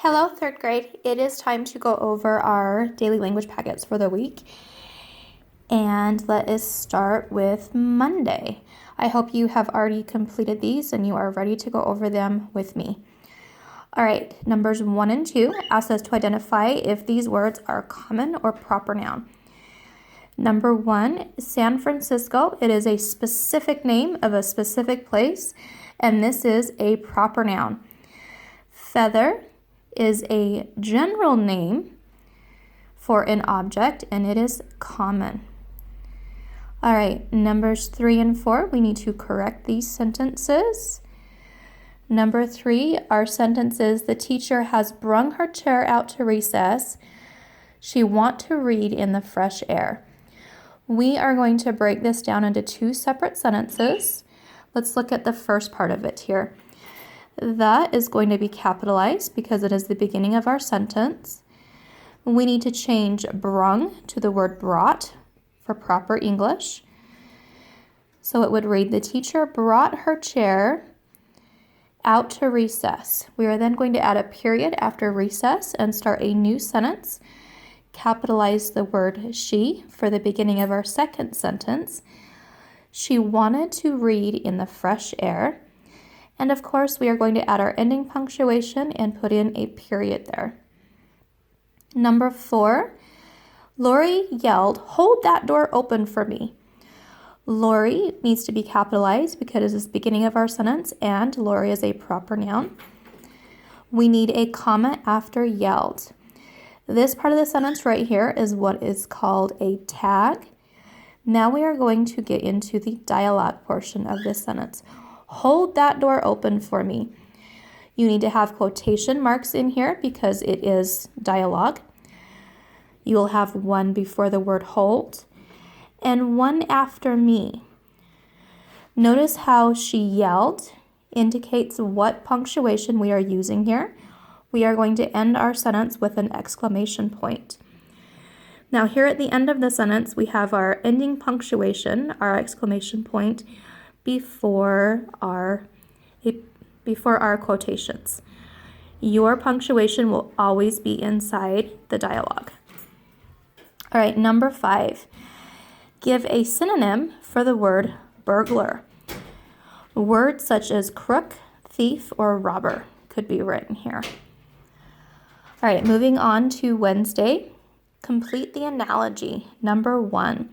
Hello, third grade. It is time to go over our daily language packets for the week. And let us start with Monday. I hope you have already completed these and you are ready to go over them with me. All right, numbers 1 and 2 ask us to identify if these words are common or proper noun. Number 1, San Francisco. It is a specific name of a specific place, and this is a proper noun. Feather is a general name for an object, and it is common. All right, numbers 3 and 4, we need to correct these sentences. Number 3, our sentence is, the teacher has brung her chair out to recess. She want to read in the fresh air. We are going to break this down into 2 separate sentences. Let's look at the first part of it here. That is going to be capitalized because it is the beginning of our sentence. We need to change brung to the word brought for proper English. So it would read, the teacher brought her chair out to recess. We are then going to add a period after recess and start a new sentence. Capitalize the word she for the beginning of our second sentence. She wanted to read in the fresh air. And of course, we are going to add our ending punctuation and put in a period there. Number 4, Lori yelled, hold that door open for me. Lori needs to be capitalized because it is the beginning of our sentence, and Lori is a proper noun. We need a comma after yelled. This part of the sentence right here is what is called a tag. Now we are going to get into the dialogue portion of this sentence. Hold that door open for me. You need to have quotation marks in here because it is dialogue. You will have one before the word hold and one after me. Notice how she yelled indicates what punctuation we are using here. We are going to end our sentence with an exclamation point. Now here at the end of the sentence, we have our ending punctuation, our exclamation point, before our quotations. Your punctuation will always be inside the dialogue. All right, number 5. Give a synonym for the word burglar. Words such as crook, thief, or robber could be written here. All right, moving on to Wednesday. Complete the analogy. Number 1.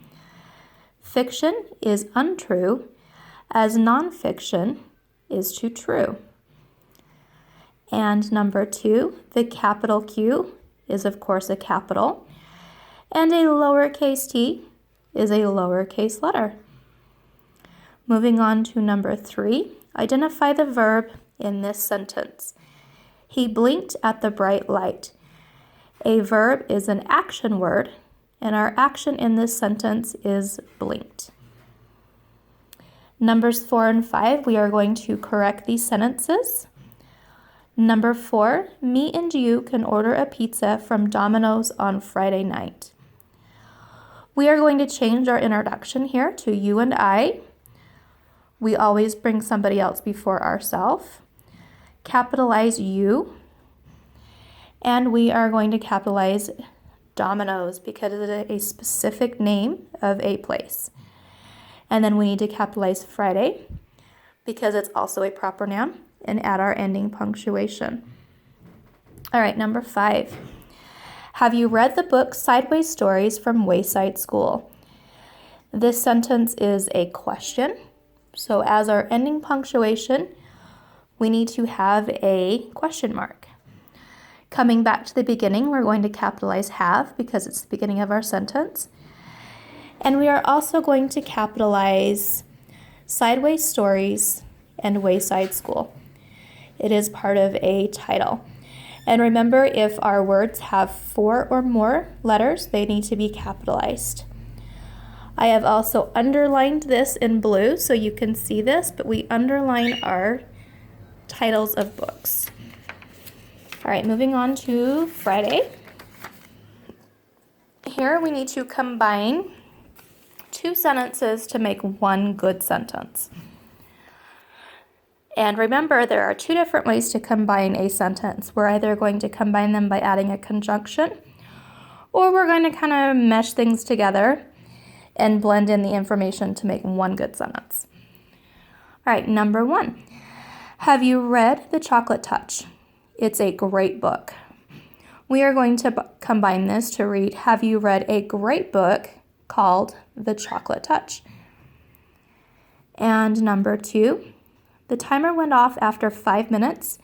Fiction is untrue as nonfiction is to true. And number 2, the capital Q is of course a capital, and a lowercase t is a lowercase letter. Moving on to number 3, identify the verb in this sentence. He blinked at the bright light. A verb is an action word, and our action in this sentence is blinked. Numbers 4 and 5, we are going to correct these sentences. Number 4, me and you can order a pizza from Domino's on Friday night. We are going to change our introduction here to you and I. We always bring somebody else before ourselves. Capitalize you. And we are going to capitalize Domino's because it is a specific name of a place. And then we need to capitalize Friday because it's also a proper noun and add our ending punctuation. All right, number 5. Have you read the book Sideways Stories from Wayside School? This sentence is a question. So as our ending punctuation, we need to have a question mark. Coming back to the beginning, we're going to capitalize have because it's the beginning of our sentence. And we are also going to capitalize Sideways Stories and Wayside School. It is part of a title. And remember, if our words have 4 or more letters, they need to be capitalized. I have also underlined this in blue so you can see this, but we underline our titles of books. All right, moving on to Friday. Here we need to combine 2 sentences to make one good sentence. And remember, there are two different ways to combine a sentence. We're either going to combine them by adding a conjunction, or we're going to kind of mesh things together and blend in the information to make one good sentence. All right, number 1. Have you read The Chocolate Touch? It's a great book. We are going to combine this to read, have you read a great book called The Chocolate Touch? And number 2, the timer went off after 5 minutes.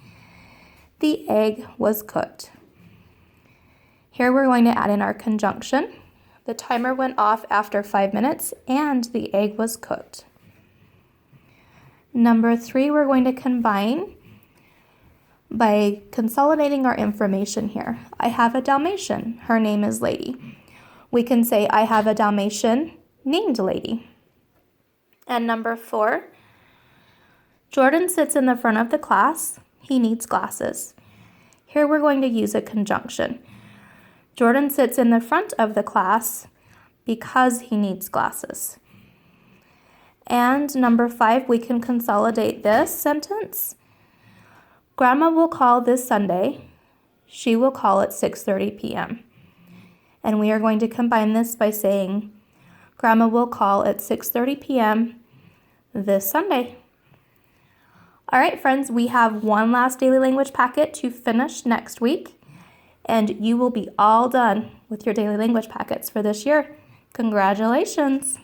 The egg was cooked. Here we're going to add in our conjunction. The timer went off after 5 minutes and the egg was cooked. Number 3, we're going to combine by consolidating our information here. I have a Dalmatian. Her name is Lady. We can say I have a Dalmatian named Lady. And number 4, Jordan sits in the front of the class. He needs glasses. Here we're going to use a conjunction. Jordan sits in the front of the class because he needs glasses. And number 5, we can consolidate this sentence. Grandma will call this Sunday. She will call at 6:30 p.m. And we are going to combine this by saying, Grandma will call at 6:30 p.m. this Sunday. All right, friends, we have one last daily language packet to finish next week, and you will be all done with your daily language packets for this year. Congratulations!